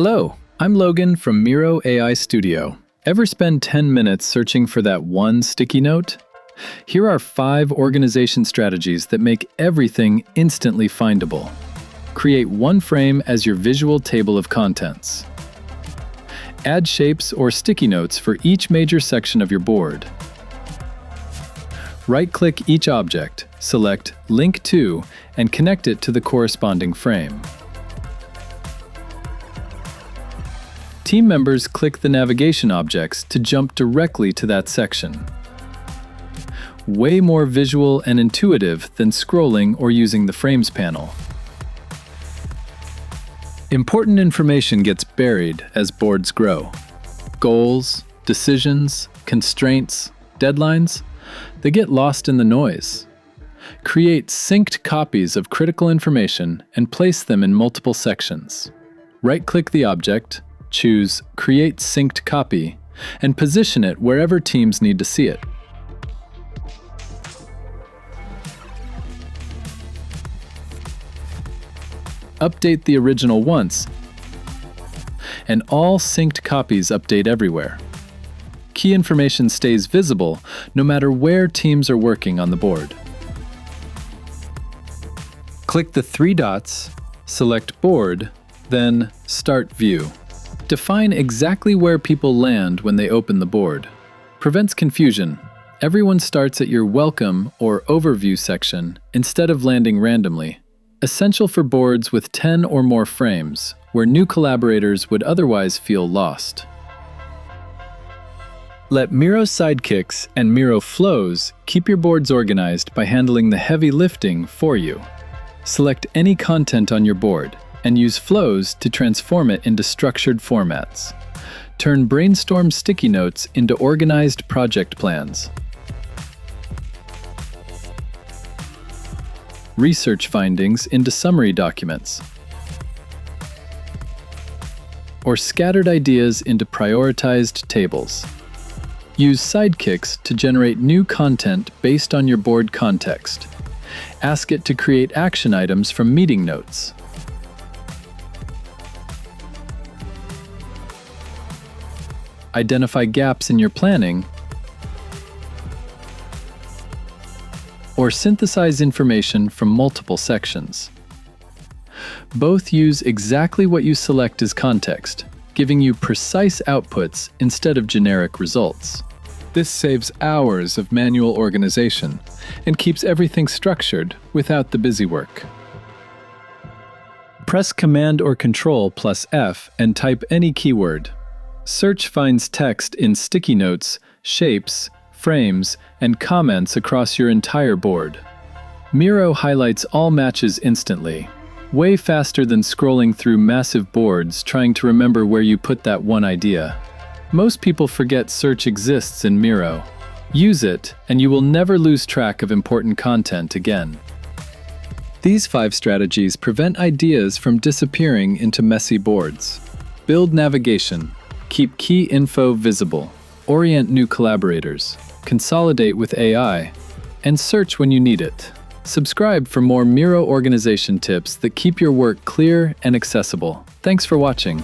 Hello, I'm Logan from Miro AI Studio. Ever spend 10 minutes searching for that one sticky note? Here are 5 organization strategies that make everything instantly findable. Create one frame as your visual table of contents. Add shapes or sticky notes for each major section of your board. Right-click each object, select Link to, and connect it to the corresponding frame. Team members click the navigation objects to jump directly to that section. Way more visual and intuitive than scrolling or using the Frames panel. Important information gets buried as boards grow. Goals, decisions, constraints, deadlines, they get lost in the noise. Create synced copies of critical information and place them in multiple sections. Right-click the object, choose Create Synced Copy, and position it wherever teams need to see it. Update the original once, and all synced copies update everywhere. Key information stays visible no matter where teams are working on the board. Click the 3 dots, select Board, then Start View. Define exactly where people land when they open the board. Prevents confusion. Everyone starts at your Welcome or Overview section instead of landing randomly. Essential for boards with 10 or more frames, where new collaborators would otherwise feel lost. Let Miro Sidekicks and Miro Flows keep your boards organized by handling the heavy lifting for you. Select any content on your board and use Flows to transform it into structured formats. Turn brainstorm sticky notes into organized project plans. Research findings into summary documents. Or scattered ideas into prioritized tables. Use Sidekicks to generate new content based on your board context. Ask it to create action items from meeting notes. Identify gaps in your planning, or synthesize information from multiple sections. Both use exactly what you select as context, giving you precise outputs instead of generic results. This saves hours of manual organization and keeps everything structured without the busy work. Press Command or Control plus F and type any keyword. Search finds text in sticky notes, shapes, frames, and comments across your entire board. Miro highlights all matches instantly, way faster than scrolling through massive boards trying to remember where you put that one idea. Most people forget search exists in Miro. Use it, and you will never lose track of important content again. These 5 strategies prevent ideas from disappearing into messy boards. Build navigation. Keep key info visible. Orient new collaborators. Consolidate with AI. And search when you need it. Subscribe for more Miro organization tips that keep your work clear and accessible. Thanks for watching.